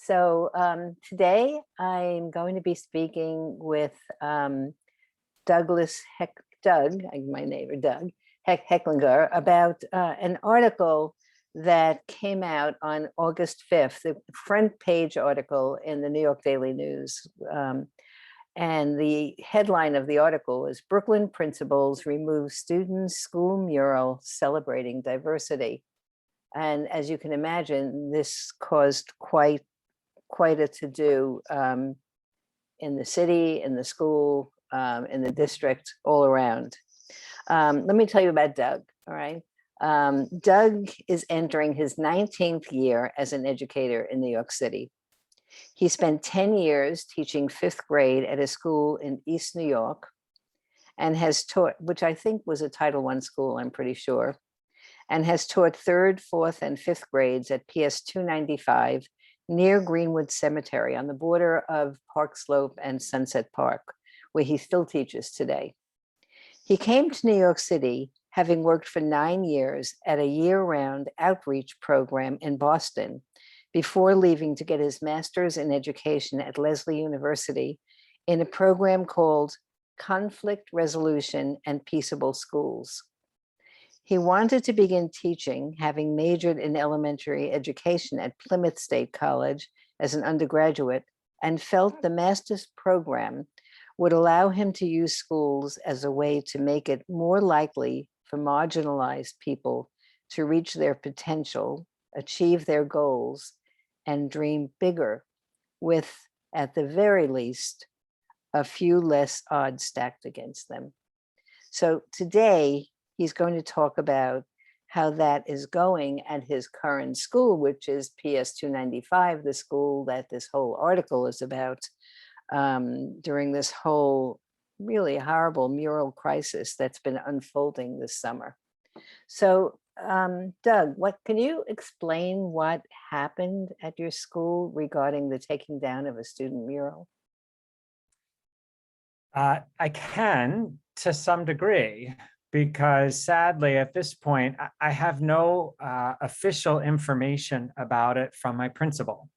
Today I'm going to be speaking with Douglas Doug, my neighbor Doug Hecklinger, about an article that came out on August 5th, the front page article in the New York Daily News. And the headline of the article is "Brooklyn Principals Remove Students' School Mural Celebrating Diversity." And as you can imagine, this caused quite a to-do in the city, in the school, in the district, all around. Let me tell you about Doug, all right? Doug is entering his 19th year as an educator in New York City. He spent 10 years teaching 5th grade at a school in East New York and has taught, which I think was a Title I school, I'm pretty sure, and has taught 3rd, 4th, and 5th grades at PS 295 near Greenwood Cemetery on the border of Park Slope and Sunset Park, where he still teaches today. He came to New York City having worked for 9 years at a year-round outreach program in Boston before leaving to get his master's in education at Lesley University in a program called Conflict Resolution and Peaceable Schools. He wanted to begin teaching, having majored in elementary education at Plymouth State College as an undergraduate, and felt the master's program would allow him to use schools as a way to make it more likely for marginalized people to reach their potential, achieve their goals, and dream bigger with, at the very least, a few less odds stacked against them. So today, he's going to talk about how that is going at his current school, which is PS 295, the school that this whole article is about, during this whole really horrible mural crisis that's been unfolding this summer. So, Doug, can you explain what happened at your school regarding the taking down of a student mural? I can, to some degree, because sadly at this point, I have no official information about it from my principal.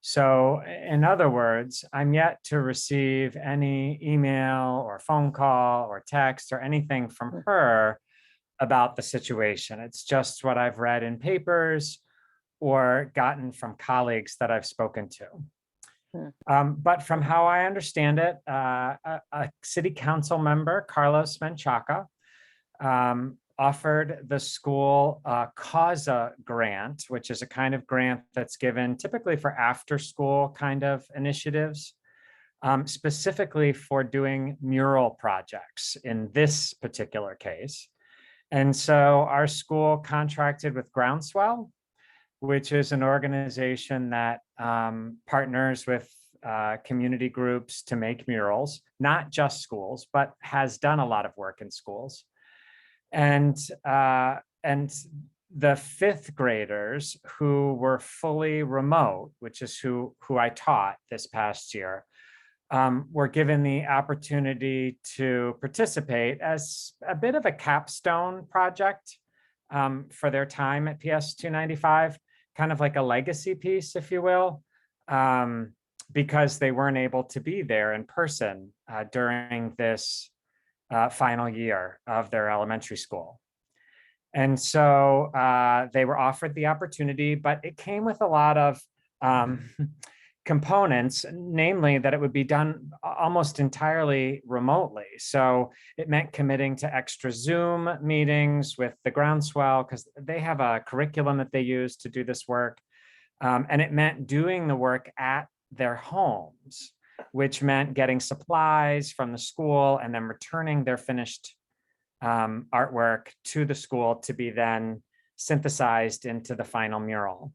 So in other words, I'm yet to receive any email or phone call or text or anything from her about the situation. It's just what I've read in papers or gotten from colleagues that I've spoken to. But from how I understand it, a city council member, Carlos Menchaca, offered the school a CAUSA grant, which is a kind of grant that's given typically for after school kind of initiatives, specifically for doing mural projects in this particular case. And so our school contracted with Groundswell, which is an organization that partners with community groups to make murals, not just schools, but has done a lot of work in schools. And the 5th graders who were fully remote, which is who I taught this past year, were given the opportunity to participate as a bit of a capstone project for their time at PS 295, kind of like a legacy piece, if you will, because they weren't able to be there in person during this final year of their elementary school. And so they were offered the opportunity, but it came with a lot of components, namely that it would be done almost entirely remotely. So it meant committing to extra Zoom meetings with the Groundswell, because they have a curriculum that they use to do this work. And it meant doing the work at their homes, which meant getting supplies from the school and then returning their finished artwork to the school to be then synthesized into the final mural.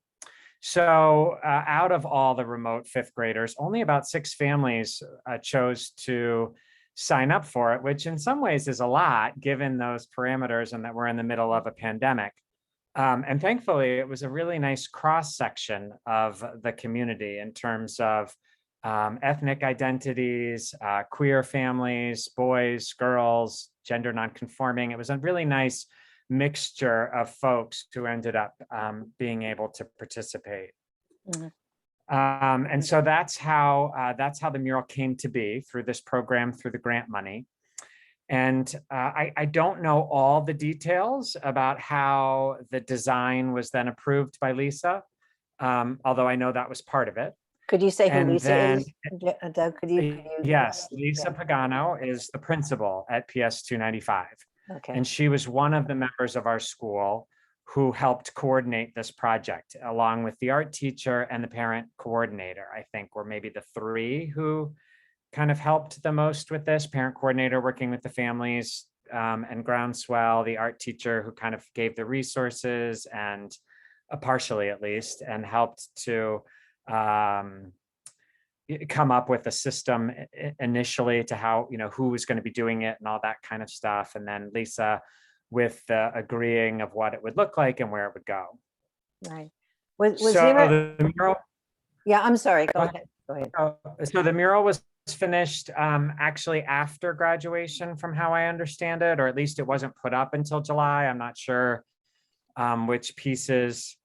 So out of all the remote 5th graders, only about 6 families chose to sign up for it, which in some ways is a lot given those parameters and that we're in the middle of a pandemic. And thankfully, it was a really nice cross section of the community in terms of ethnic identities, queer families, boys, girls, gender nonconforming. It was a really nice mixture of folks who ended up being able to participate. Mm-hmm. And so that's how the mural came to be, through this program, through the grant money. And I don't know all the details about how the design was then approved by Lisa, although I know that was part of it. Could you say who And Lisa then, is, Doug? Could you? yes, Lisa Yeah. Pagano is the principal at PS 295. Okay. And she was one of the members of our school who helped coordinate this project, along with the art teacher and the parent coordinator, I think, were maybe the three who kind of helped the most with this. Parent coordinator working with the families, and Groundswell, the art teacher, who kind of gave the resources and partially at least, and helped to come up with a system initially to how, who was going to be doing it and all that kind of stuff. And then Lisa with the agreeing of what it would look like and where it would go. Right. Was So there a, the mural, yeah, I'm sorry. Go Go ahead. Go ahead. so the mural was finished actually after graduation, from how I understand it, or at least it wasn't put up until July. I'm not sure which pieces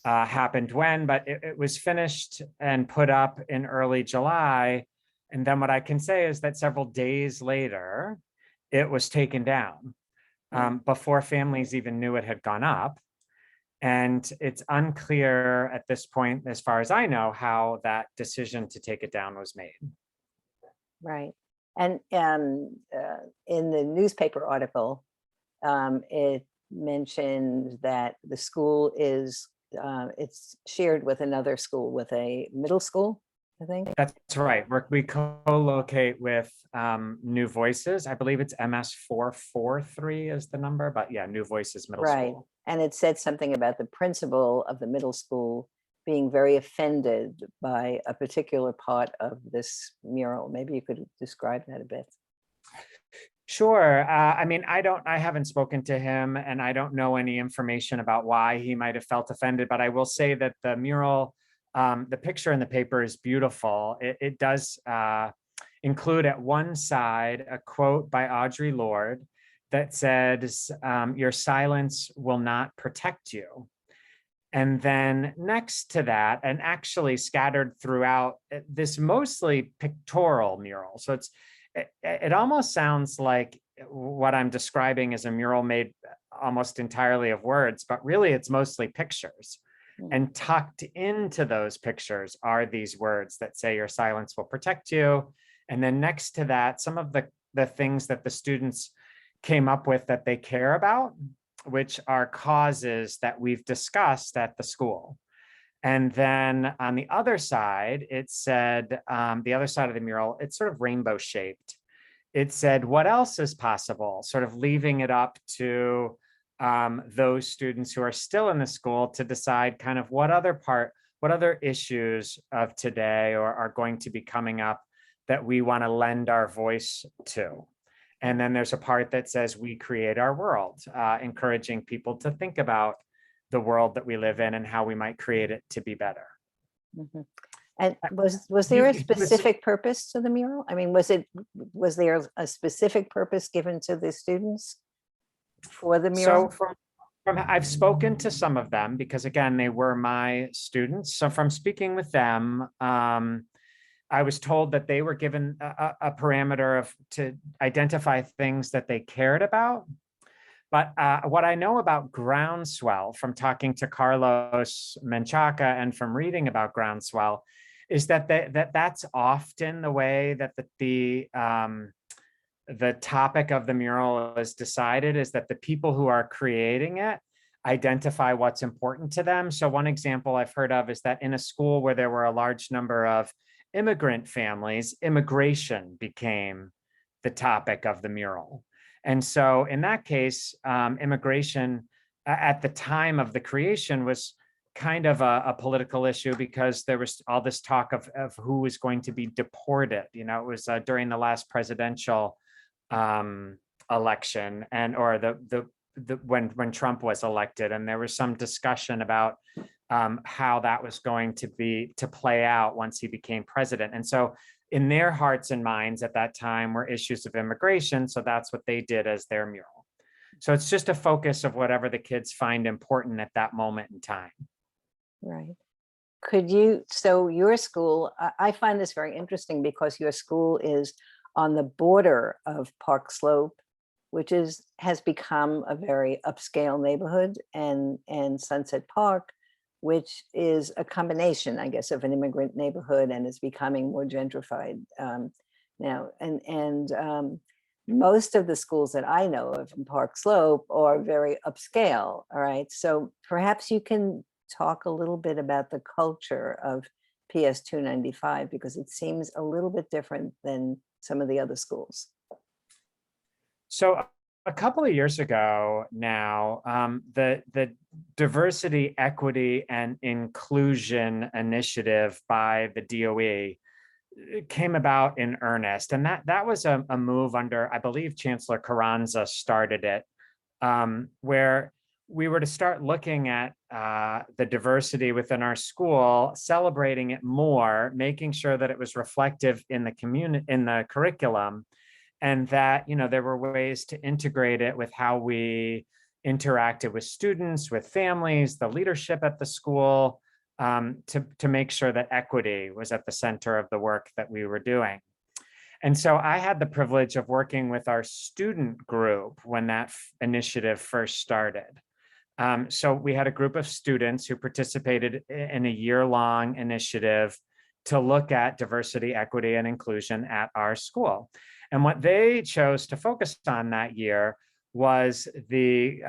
happened when, but it was finished and put up in early July. And then what I can say is that several days later, it was taken down, before families even knew it had gone up. And it's unclear at this point, as far as I know, how that decision to take it down was made. Right. And in the newspaper article, it mentioned that the school is, it's shared with another school, with a middle school, I think. That's right. We co-locate with New Voices. I believe it's MS 443 is the number, but yeah, New Voices Middle Right. School. And it said something about the principal of the middle school being very offended by a particular part of this mural. Maybe you could describe that a bit. Sure. I mean, I haven't spoken to him, and I don't know any information about why he might have felt offended, but I will say that the mural, the picture in the paper is beautiful. It does include at one side a quote by Audre Lorde that says, "Your silence will not protect you." And then next to that, and actually scattered throughout this mostly pictorial mural. So it almost sounds like what I'm describing is a mural made almost entirely of words, but really it's mostly pictures. And tucked into those pictures are these words that say, "Your silence will protect you." And then next to that, some of the things that the students came up with that they care about, which are causes that we've discussed at the school. And then on the other side, it said, the other side of the mural, it's sort of rainbow shaped. It said, "What else is possible?" Sort of leaving it up to those students who are still in the school to decide kind of what other issues of today are going to be coming up that we want to lend our voice to. And then there's a part that says, "We create our world," encouraging people to think about the world that we live in and how we might create it to be better. Mhm. And was there a You- specific purpose to the mural? I mean, was there a specific purpose given to the students for the So mural? from I've spoken to some of them because again, they were my students. So from speaking with them, I was told that they were given a parameter to identify things that they cared about. But what I know about Groundswell from talking to Carlos Menchaca and from reading about Groundswell is that that's often the way that the topic of the mural is decided, is that the people who are creating it identify what's important to them. So one example I've heard of is that in a school where there were a large number of immigrant families, immigration became the topic of the mural. And so in that case, immigration at the time of the creation was kind of a political issue because there was all this talk of who was going to be deported. It was during the last presidential election or when Trump was elected, and there was some discussion about how that was going to play out once he became president. And so in their hearts and minds at that time were issues of immigration. So that's what they did as their mural. So it's just a focus of whatever the kids find important at that moment in time. Right. Could you, so your school, I find this very interesting because your school is on the border of Park Slope, which has become a very upscale neighborhood, and Sunset Park, which is a combination, I guess, of an immigrant neighborhood and is becoming more gentrified now. And most of the schools that I know of in Park Slope are very upscale. All right. So perhaps you can talk a little bit about the culture of PS 295, because it seems a little bit different than some of the other schools. So a couple of years ago now, the Diversity, Equity, and Inclusion Initiative by the DOE came about in earnest. And that was a move under, I believe, Chancellor Carranza started it, where we were to start looking at the diversity within our school, celebrating it more, making sure that it was reflective in the community, in the curriculum, and that, you know, there were ways to integrate it with how we interacted with students, with families, the leadership at the school, to make sure that equity was at the center of the work that we were doing. And so I had the privilege of working with our student group when that initiative first started. So we had a group of students who participated in a year-long initiative to look at diversity, equity, and inclusion at our school. And what they chose to focus on that year was the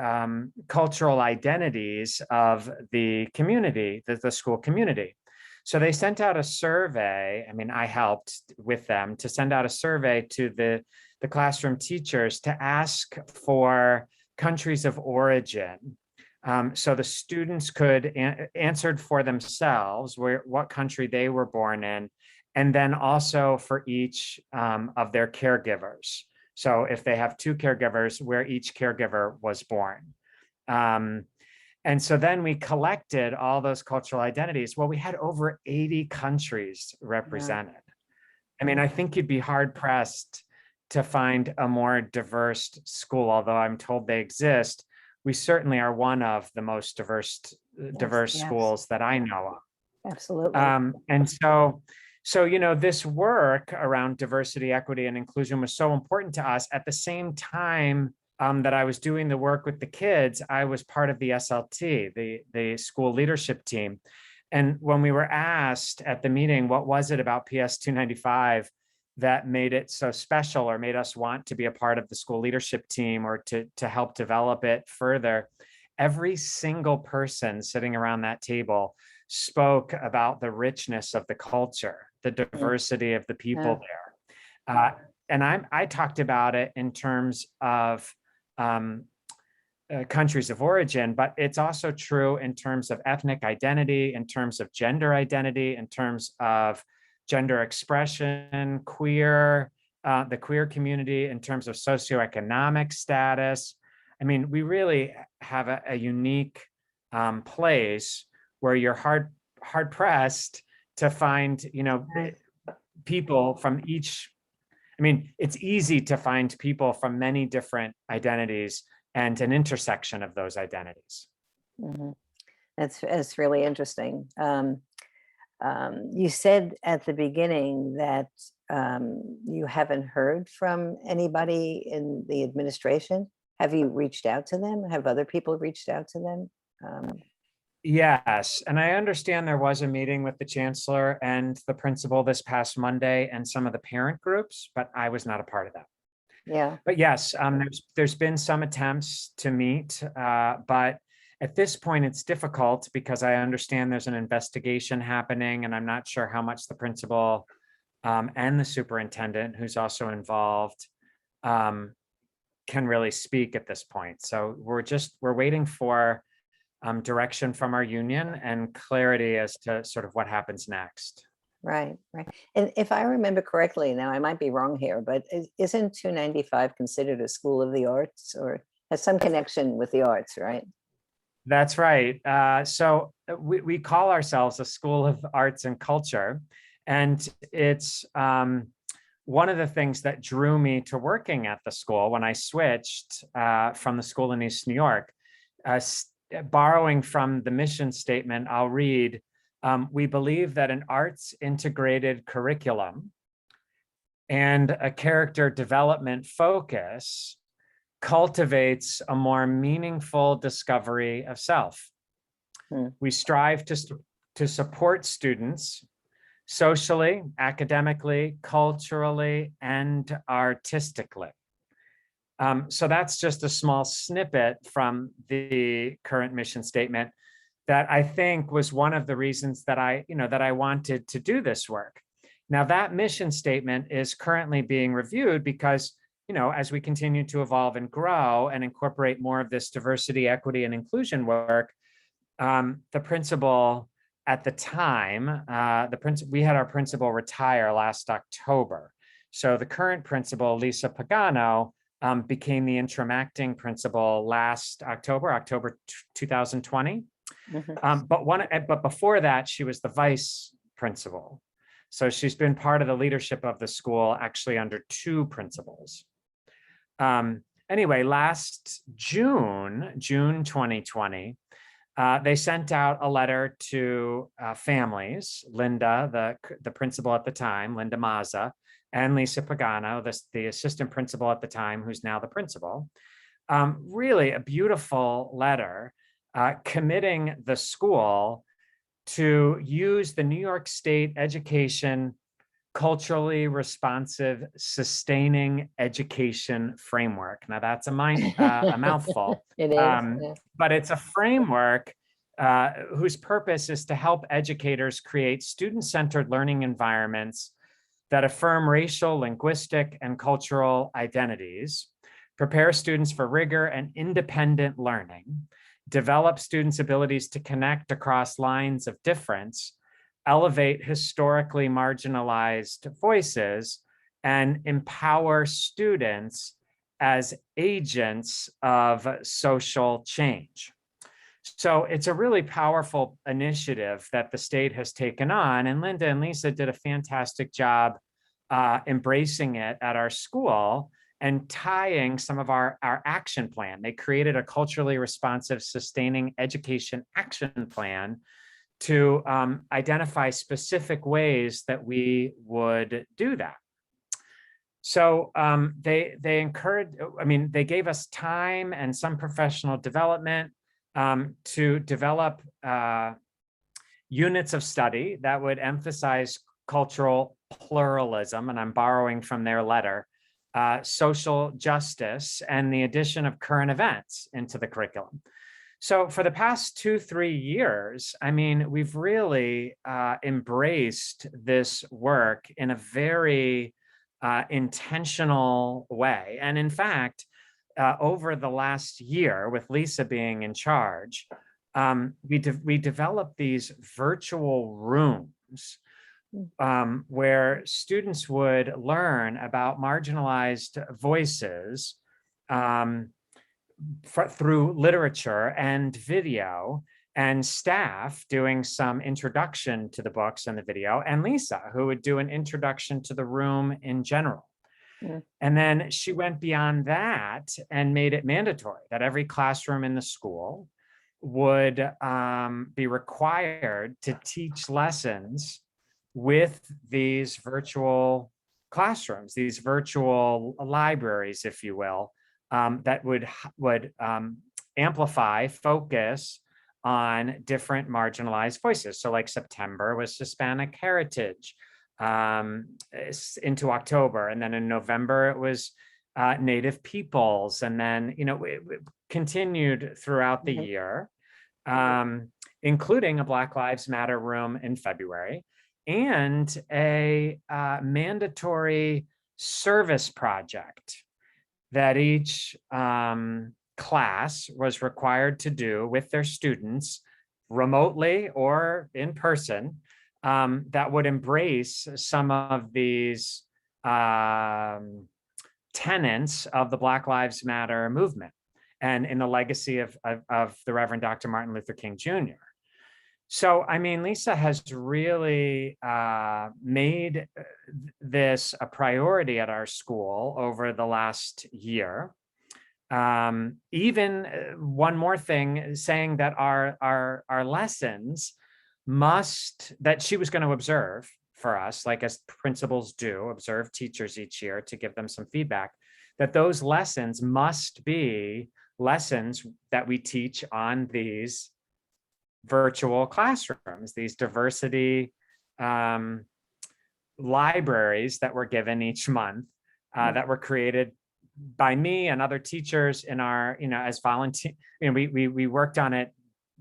cultural identities of the community, the school community. So they sent out a survey. I mean, I helped with them to send out a survey to the classroom teachers to ask for countries of origin. So the students could answered for themselves what country they were born in, and then also for each of their caregivers. So if they have two caregivers, where each caregiver was born. And so then we collected all those cultural identities. Well, we had over 80 countries represented. Yeah. I mean, I think you'd be hard pressed to find a more diverse school, although I'm told they exist. We certainly are one of the most diverse schools that I know of. Absolutely. And so, you know, this work around diversity, equity, and inclusion was so important to us. At the same time that I was doing the work with the kids, I was part of the SLT, the school leadership team. And when we were asked at the meeting, what was it about PS 295 that made it so special or made us want to be a part of the school leadership team or to help develop it further, every single person sitting around that table spoke about the richness of the culture, the diversity of the people there. And I talked about it in terms of countries of origin, but it's also true in terms of ethnic identity, in terms of gender identity, in terms of gender expression, queer, the queer community, in terms of socioeconomic status. I mean, we really have a unique place where you're hard pressed to find, you know, people from each. I mean, it's easy to find people from many different identities and an intersection of those identities. Mm-hmm. That's really interesting. You said at the beginning that you haven't heard from anybody in the administration. Have you reached out to them? Have other people reached out to them? Yes, and I understand there was a meeting with the chancellor and the principal this past Monday and some of the parent groups, but I was not a part of that. Yeah. But yes, there's been some attempts to meet, but at this point it's difficult because I understand there's an investigation happening, and I'm not sure how much the principal and the superintendent, who's also involved, can really speak at this point. So we're waiting for direction from our union and clarity as to sort of what happens next. Right. And if I remember correctly, now I might be wrong here, but isn't 295 considered a school of the arts or has some connection with the arts, right? That's right. So we call ourselves a school of arts and culture. And it's one of the things that drew me to working at the school when I switched from the school in East New York. Borrowing from the mission statement, I'll read, We believe that an arts integrated curriculum and a character development focus cultivates a more meaningful discovery of self. We strive to support students socially, academically, culturally, and artistically. So that's just a small snippet from the current mission statement that I think was one of the reasons that I wanted to do this work. Now, that mission statement is currently being reviewed because, as we continue to evolve and grow and incorporate more of this diversity, equity, and inclusion work, the principal at the time, we had our principal retire last October. So the current principal, Lisa Pagano, became the interim acting principal last October 2020. But before that, she was the vice principal. So she's been part of the leadership of the school actually under two principals. Anyway, last June 2020, they sent out a letter to families, Linda, the principal at the time, Linda Mazza, and Lisa Pagano, the assistant principal at the time, who's now the principal. Really a beautiful letter committing the school to use the New York State Education Culturally Responsive Sustaining Education Framework. Now that's a mouthful. It is, yeah. But it's a framework whose purpose is to help educators create student-centered learning environments that affirm racial, linguistic, and cultural identities, prepare students for rigor and independent learning, develop students' abilities to connect across lines of difference, elevate historically marginalized voices, and empower students as agents of social change. So it's a really powerful initiative that the state has taken on, and Linda and Lisa did a fantastic job embracing it at our school and tying some of our action plan. They created a culturally responsive, sustaining education action plan to identify specific ways that we would do that. So they gave us time and some professional development to develop units of study that would emphasize cultural pluralism, and I'm borrowing from their letter, social justice, and the addition of current events into the curriculum. So for the past 2-3 years, we've really embraced this work in a very intentional way. And in fact, over the last year, with Lisa being in charge, we developed these virtual rooms where students would learn about marginalized voices through literature and video, and staff doing some introduction to the books and the video, and Lisa, who would do an introduction to the room in general. Yeah. And then she went beyond that and made it mandatory that every classroom in the school would be required to teach lessons with these virtual classrooms, these virtual libraries, if you will, that would amplify, focus on different marginalized voices. So like September was Hispanic heritage into October. And then in November, it was Native peoples. And then, it continued throughout the year, including a Black Lives Matter room in February and a mandatory service project that each class was required to do with their students remotely or in person, that would embrace some of these tenets of the Black Lives Matter movement and in the legacy of the Reverend Dr. Martin Luther King Jr. So, Lisa has really made this a priority at our school over the last year. Even one more thing, saying that our lessons that she was going to observe for us, like as principals do, observe teachers each year to give them some feedback, that those lessons must be lessons that we teach on these virtual classrooms, these diversity libraries that were given each month, that were created by me and other teachers in our, as volunteer. We worked on it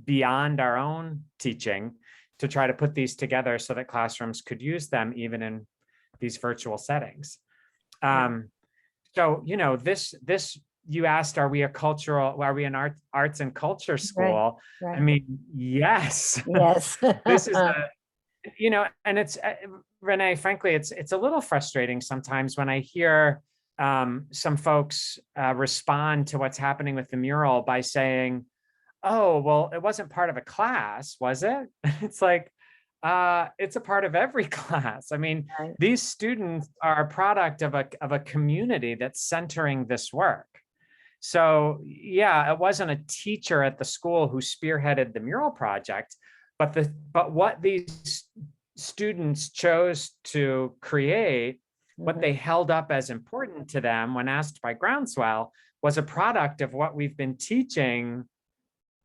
beyond our own teaching to try to put these together so that classrooms could use them even in these virtual settings. So, this, you asked, are we an arts and culture school? Right. I mean, yes. Yes. This is and it's, Renee, frankly, it's a little frustrating sometimes when I hear some folks respond to what's happening with the mural by saying, oh, well, it wasn't part of a class, was it? It's like, it's a part of every class. I mean, Right. these students are a product of a community that's centering this work. So yeah, it wasn't a teacher at the school who spearheaded the mural project, but what these students chose to create, what they held up as important to them when asked by Groundswell, was a product of what we've been teaching.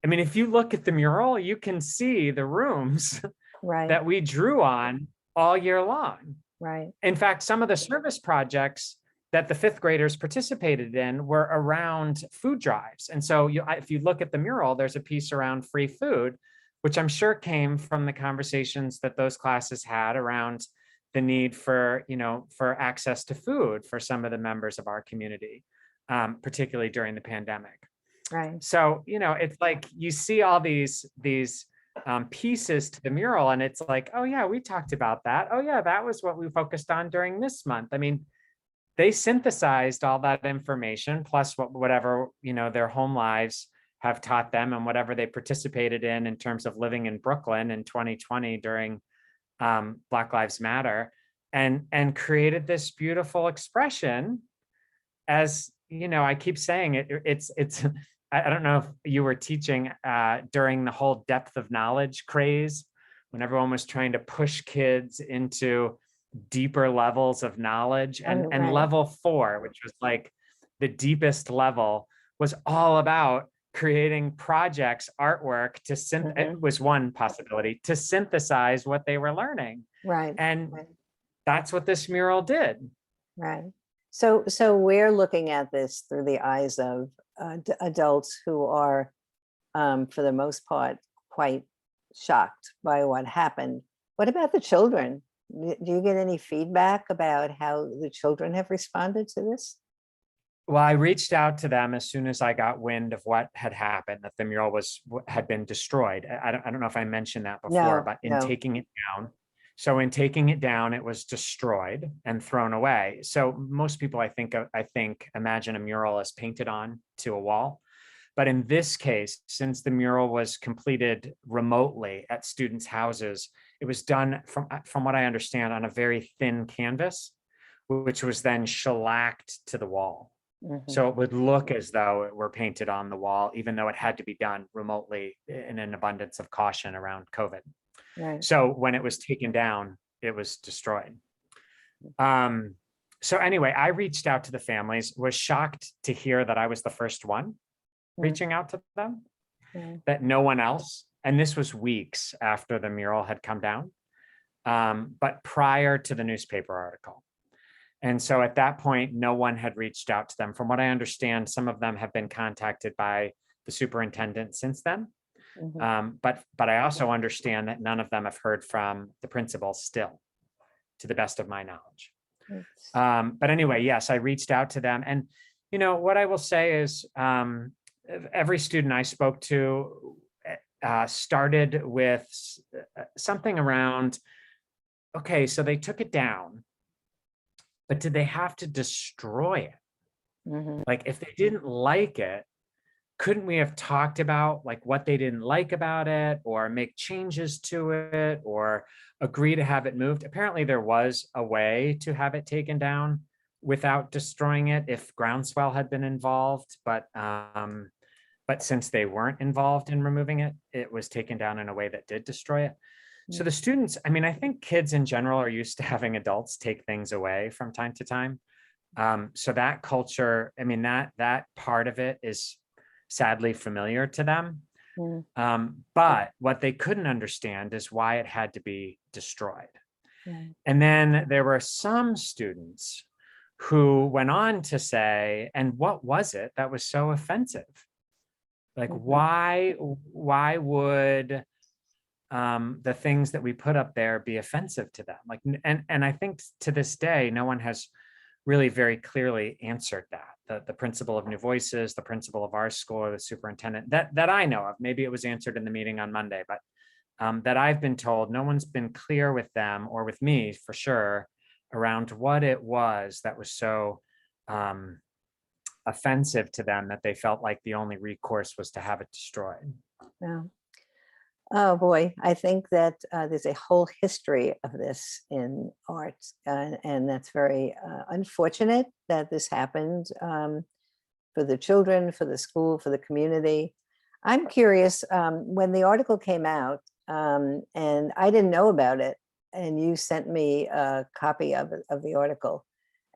I mean, if you look at the mural, you can see the rooms Right. that we drew on all year long. Right. In fact, some of the service projects that the fifth graders participated in were around food drives. And so if you look at the mural, there's a piece around free food, which I'm sure came from the conversations that those classes had around the need for, for access to food for some of the members of our community, particularly during the pandemic. Right. So, it's like you see all these pieces to the mural, and it's like, oh yeah, we talked about that. Oh yeah, that was what we focused on during this month. I mean, they synthesized all that information, plus whatever, their home lives have taught them and whatever they participated in terms of living in Brooklyn in 2020 during Black Lives Matter, and created this beautiful expression. As I keep saying it's I don't know if you were teaching during the whole depth of knowledge craze, when everyone was trying to push kids into deeper levels of knowledge, and Right. level 4, which was like the deepest level, was all about creating projects, artwork it was one possibility to synthesize what they were learning. Right. And that's what this mural did. Right. So we're looking at this through the eyes of adults who are, for the most part, quite shocked by what happened. What about the children? Do you get any feedback about how the children have responded to this? Well, I reached out to them as soon as I got wind of what had happened, that the mural had been destroyed. I don't know if I mentioned that before, but in taking it down. So in taking it down, it was destroyed and thrown away. So most people, I think, imagine a mural as painted on to a wall. But in this case, since the mural was completed remotely at students' houses, it was done, from what I understand, on a very thin canvas, which was then shellacked to the wall. So it would look as though it were painted on the wall, even though it had to be done remotely in an abundance of caution around COVID. Right. So when it was taken down, it was destroyed. So anyway, I reached out to the families, was shocked to hear that I was the first one reaching out to them, that no one else, and this was weeks after the mural had come down, but prior to the newspaper article. And so at that point, no one had reached out to them. From what I understand, some of them have been contacted by the superintendent since then. But I also understand that none of them have heard from the principal still, to the best of my knowledge. But anyway, yes, I reached out to them. And, what I will say is every student I spoke to started with something around, okay, so they took it down, but did they have to destroy it? Like, if they didn't like it, couldn't we have talked about like what they didn't like about it, or make changes to it, or agree to have it moved? Apparently there was a way to have it taken down without destroying it if Groundswell had been involved, but since they weren't involved in removing it, it was taken down in a way that did destroy it. So the students, I mean, I think kids in general are used to having adults take things away from time to time. So that culture, I mean, that part of it is sadly familiar to them. Mm, But what they couldn't understand is why it had to be destroyed. right. And then there were some students who went on to say, and what was it that was so offensive? Like, Mhm. why would the things that we put up there be offensive to them? Like, and I think to this day, no one has really very clearly answered that. The principal of New Voices, the principal of our school, or the superintendent that I know of. Maybe it was answered in the meeting on Monday, but that I've been told, no one's been clear with them or with me for sure around what it was that was so offensive to them that they felt like the only recourse was to have it destroyed. Yeah. Oh boy, I think that there's a whole history of this in art, and that's very unfortunate that this happened for the children, for the school, for the community. I'm curious, when the article came out, and I didn't know about it, and you sent me a copy of the article,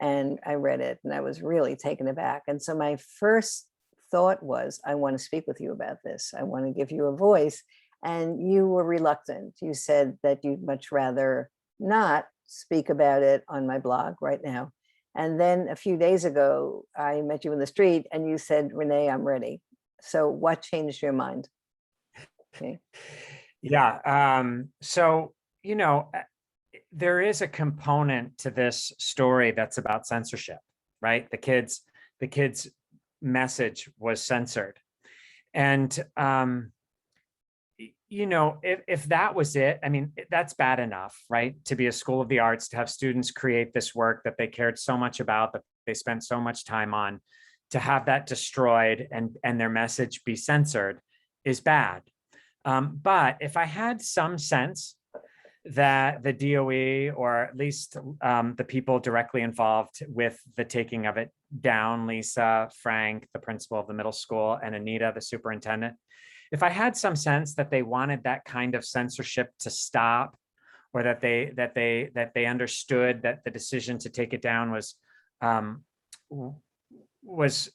and I read it, and I was really taken aback. And so my first thought was, I want to speak with you about this. I want to give you a voice. And you were reluctant. You said that you'd much rather not speak about it on my blog right now. And then a few days ago, I met you in the street and you said, Renee, I'm ready. So what changed your mind? Okay. Yeah. So, there is a component to this story that's about censorship, right? The kids' message was censored. And if that was it, I mean, that's bad enough, right? To be a school of the arts, to have students create this work that they cared so much about, that they spent so much time on, to have that destroyed and their message be censored is bad. But if I had some sense that the DOE, or at least the people directly involved with the taking of it down, Lisa, Frank, the principal of the middle school, and Anita, the superintendent, if I had some sense that they wanted that kind of censorship to stop, or that they understood that the decision to take it down um, was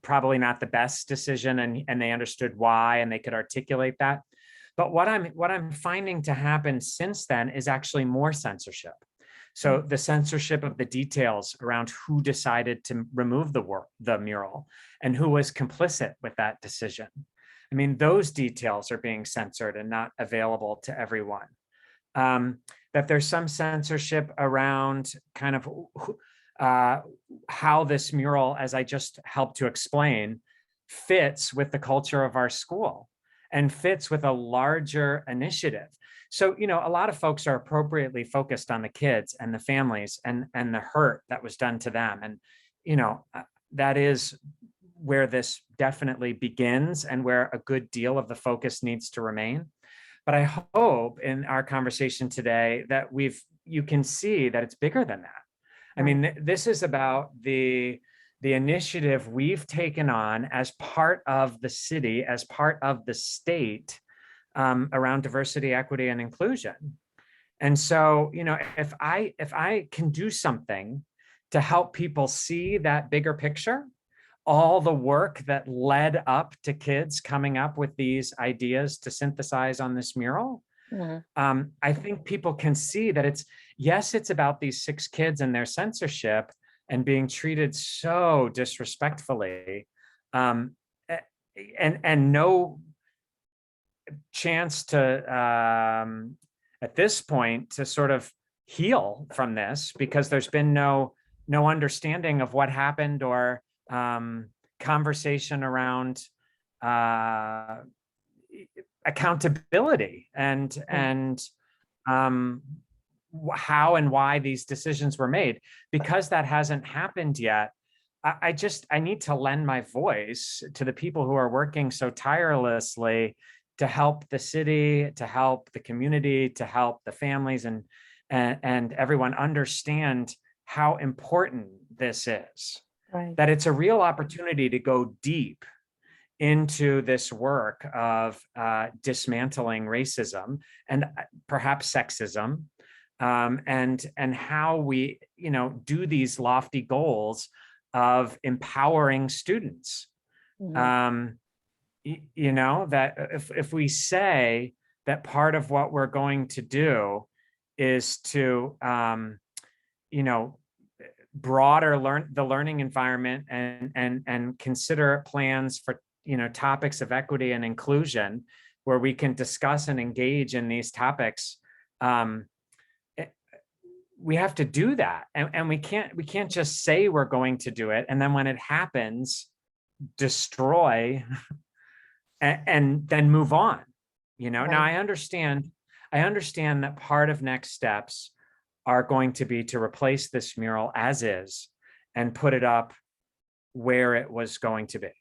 probably not the best decision, and they understood why, and they could articulate that. But what I'm finding to happen since then is actually more censorship. So the censorship of the details around who decided to remove the mural and who was complicit with that decision. I mean, those details are being censored and not available to everyone. That there's some censorship around kind of how this mural, as I just helped to explain, fits with the culture of our school and fits with a larger initiative. So, a lot of folks are appropriately focused on the kids and the families and the hurt that was done to them. And, that is where this definitely begins and where a good deal of the focus needs to remain. But I hope in our conversation today that you can see that it's bigger than that. I mean, this is about the initiative we've taken on as part of the city, as part of the state, around diversity, equity, and inclusion. And so, if I can do something to help people see that bigger picture, all the work that led up to kids coming up with these ideas to synthesize on this mural, I think people can see that it's about these 6 kids and their censorship and being treated so disrespectfully, and no chance to, at this point, to sort of heal from this, because there's been no understanding of what happened, or conversation around accountability and how and why these decisions were made. Because that hasn't happened yet, I need to lend my voice to the people who are working so tirelessly to help the city, to help the community, to help the families, and everyone understand how important this is. Right. That it's a real opportunity to go deep into this work of dismantling racism and perhaps sexism, and how we, do these lofty goals of empowering students. Mhm. That if we say that part of what we're going to do is to, you know, broader the learning environment, and consider plans for, topics of equity and inclusion where we can discuss and engage in these topics, um, we have to do that, and we can't just say we're going to do it and then when it happens destroy and then move on. Now Right, I understand that part of next steps are going to be to replace this mural as is and put it up where it was going to be.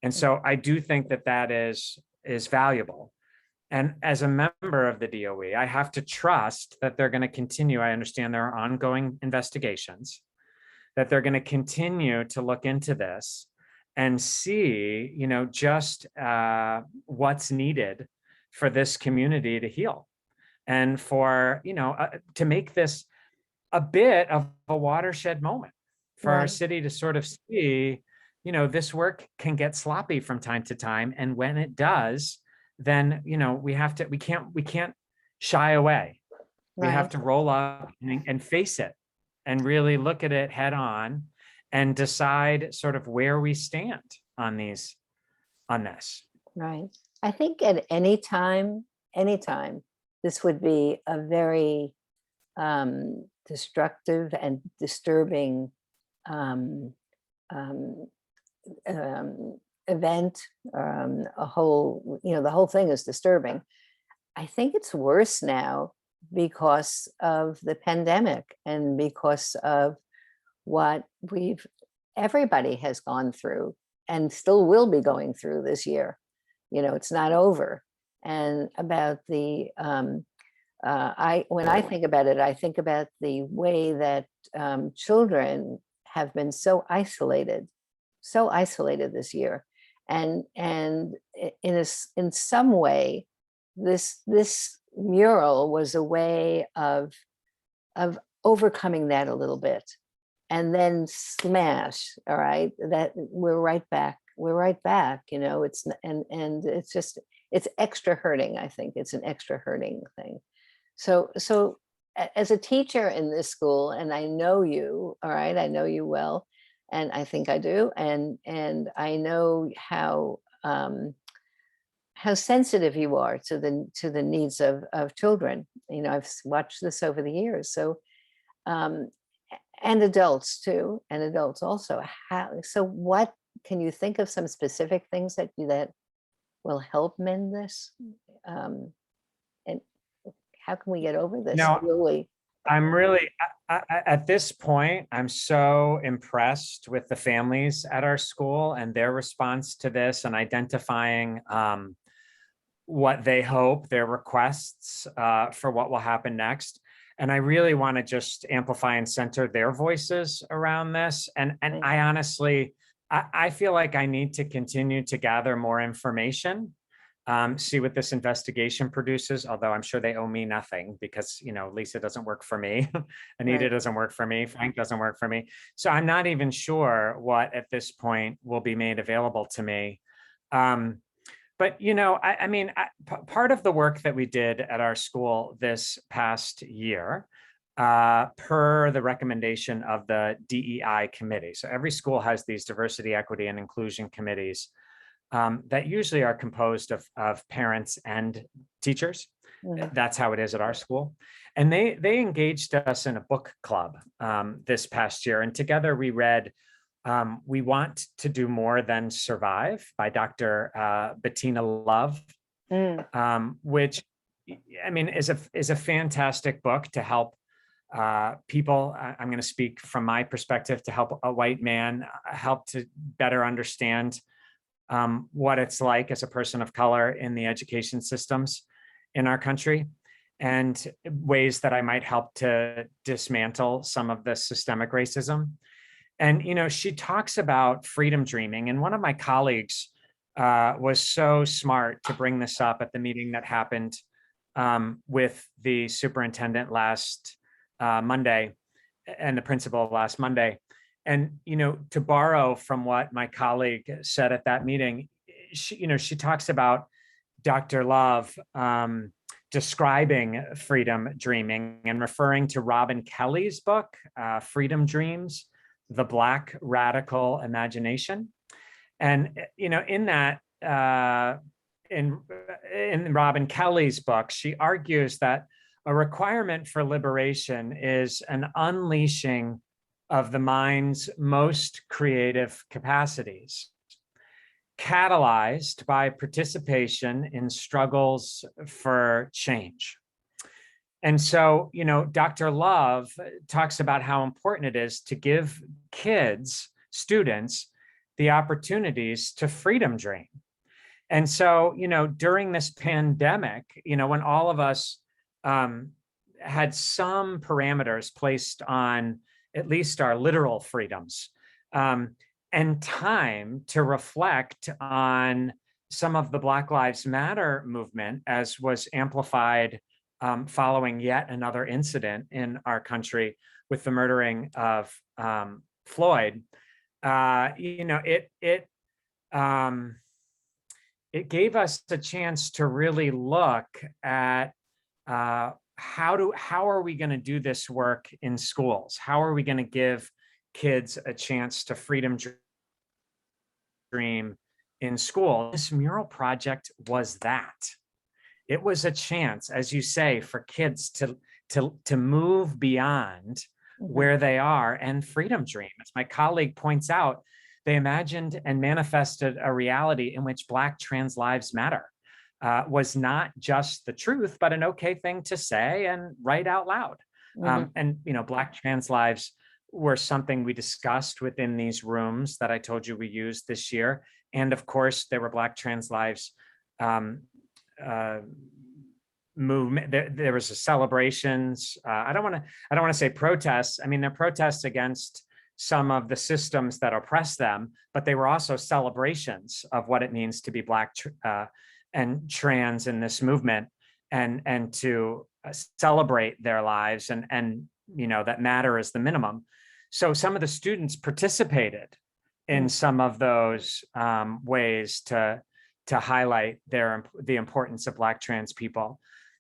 And so I do think that that is valuable. And as a member of the DOE, I have to trust that they're going to continue. I understand there are ongoing investigations, that they're going to continue to look into this and see, just what's needed for this community to heal, and for, to make this a bit of a watershed moment for our right, city to sort of see, this work can get sloppy from time to time. And when it does, then, we can't shy away. We have right, to roll up and face it and really look at it head on and decide sort of where we stand on this. right. I think at any time, this would be a very destructive and disturbing um, um, event. The whole thing is disturbing. I think it's worse now because of the pandemic and because of what everybody has gone through and still will be going through this year. It's not over. And about when I think about it, I think about the way that children have been so isolated this year, and in some way, this mural was a way of overcoming that a little bit, and then smash. All right, that we're right back. And it's extra hurting. I think it's an extra hurting thing. So as a teacher in this school, and I know you, all right, I know you well, and I think I do, and I know how sensitive you are to the needs of children. I've watched this over the years. So um, and adults too, and adults also. So what can you think of some specific things that will help mend this? Um, and how can we get over this? Now, Really? I'm really, at this point, I'm so impressed with the families at our school and their response to this, and identifying what they hope, their requests for what will happen next. And I really want to just amplify and center their voices around this. And Right. I honestly, I feel like I need to continue to gather more information, see what this investigation produces, although I'm sure they owe me nothing because, Lisa doesn't work for me. Anita Right. doesn't work for me. Frank doesn't work for me. So I'm not even sure what at this point will be made available to me. But, part of the work that we did at our school this past year, per the recommendation of the DEI committee. So every school has these diversity, equity, and inclusion committees that usually are composed of parents and teachers. Mhm. That's how it is at our school. And they engaged us in a book club this past year. And together we read We Want to Do More Than Survive by Dr. Bettina Love, Mm. which is a fantastic book to help people. I'm going to speak from my perspective, to help a white man help to better understand what it's like as a person of color in the education systems in our country, and ways that I might help to dismantle some of the systemic racism. And, she talks about freedom dreaming. And one of my colleagues was so smart to bring this up at the meeting that happened with the superintendent last Monday and the principal last Monday. And, to borrow from what my colleague said at that meeting, she talks about Dr. Love describing freedom dreaming and referring to Robin Kelly's book, Freedom Dreams, The Black Radical Imagination. And, in that, in Robin Kelly's book, she argues that a requirement for liberation is an unleashing of the mind's most creative capacities, catalyzed by participation in struggles for change. And so, Dr. Love talks about how important it is to give kids, students, the opportunities to freedom dream. And so, during this pandemic, when all of us had some parameters placed on at least our literal freedoms, and time to reflect on some of the Black Lives Matter movement, as was amplified following yet another incident in our country with the murdering of Floyd. It gave us a chance to really look at how are we going to do this work in schools? How are we going to give kids a chance to freedom dream in school? This mural project was that. It was a chance, as you say, for kids to move beyond where they are and freedom dream. As my colleague points out, they imagined and manifested a reality in which Black trans lives matter. Was not just the truth, but an okay thing to say and write out loud. And Black trans lives were something we discussed within these rooms that I told you we used this year. And of course, there were Black trans lives movement. There was a celebrations. I don't want to say protests. I mean, they're protests against some of the systems that oppress them, but they were also celebrations of what it means to be Black and trans in this movement, and to celebrate their lives, and that matter is the minimum. So some of the students participated in some of those ways to highlight the importance of Black trans people.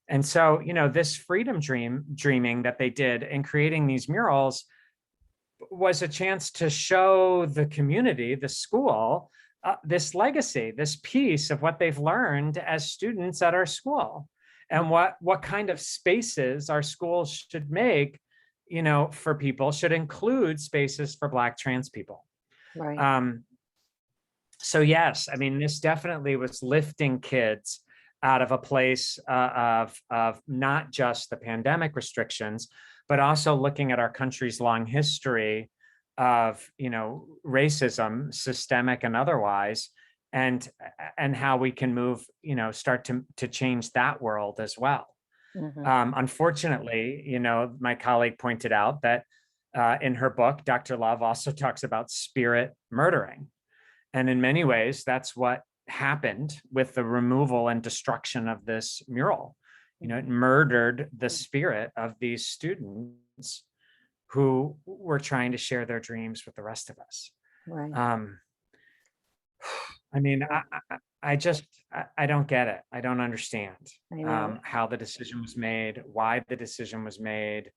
And so, this freedom dreaming that they did in creating these murals was a chance to show the community, the school, this legacy, this piece of what they've learned as students at our school, and what kind of spaces our schools should make, for people, should include spaces for Black trans people. Right. So yes, I mean, this definitely was lifting kids out of a place of not just the pandemic restrictions, but also looking at our country's long history of racism, systemic and otherwise, and how we can move, start to change that world as well. Unfortunately, my colleague pointed out that in her book, Dr. Love also talks about spirit murdering. And in many ways, that's what happened with the removal and destruction of this mural. It murdered the spirit of these students who were trying to share their dreams with the rest of us. Right. I mean, I don't get it. I don't understand how the decision was made, why the decision was made,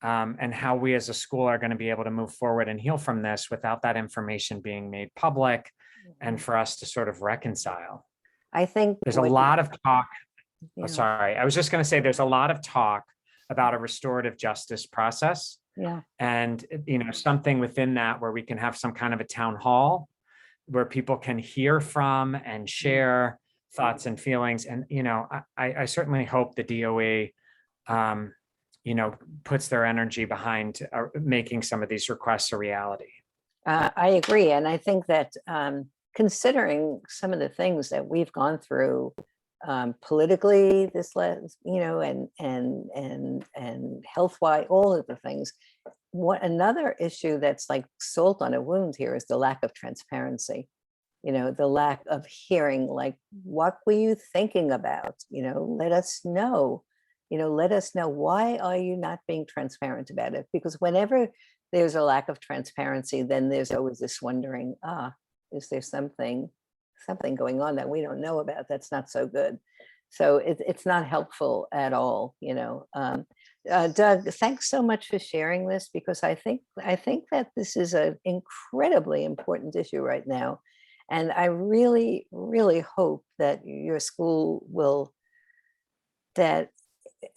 and how we as a school are going to be able to move forward and heal from this without that information being made public, and for us to sort of reconcile. I think there's a lot of talk. Yeah. Sorry, I was just going to say there's a lot of talk about a restorative justice process. Yeah. And, something within that where we can have some kind of a town hall where people can hear from and share thoughts and feelings. And, I certainly hope the DOE, puts their energy behind making some of these requests a reality. I agree. And I think that considering some of the things that we've gone through politically this last, and health-wise, all of the things. What another issue that's like salt on a wound here is the lack of transparency. the lack of hearing, like, what were you thinking about? Let us know. Let us know, why are you not being transparent about it? Because whenever there's a lack of transparency, then there's always this wondering, is there something going on that we don't know about that's not so good? So it's not helpful at all. Doug, thanks so much for sharing this, because I think that this is an incredibly important issue right now. And I really, really hope that your school will, that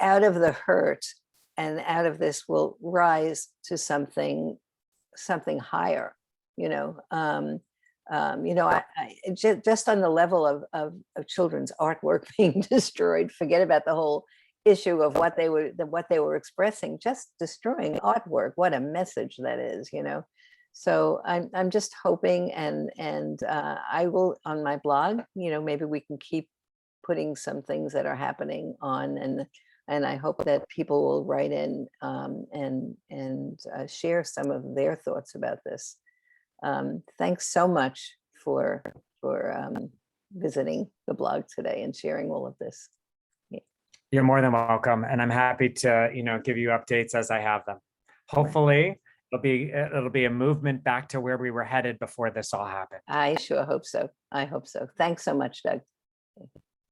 out of the hurt and out of this will rise to something higher. Just on the level of children's artwork being destroyed, forget about the whole issue of what they were expressing, just destroying artwork. What a message that is. So I'm just hoping, and I will, on my blog, maybe we can keep putting some things that are happening on, and I hope that people will write in and share some of their thoughts about this. Thanks so much for visiting the blog today and sharing all of this. You're more than welcome, and I'm happy to give you updates as I have them. Hopefully, it'll be a movement back to where we were headed before this all happened. I sure hope so. I hope so. Thanks so much, Doug.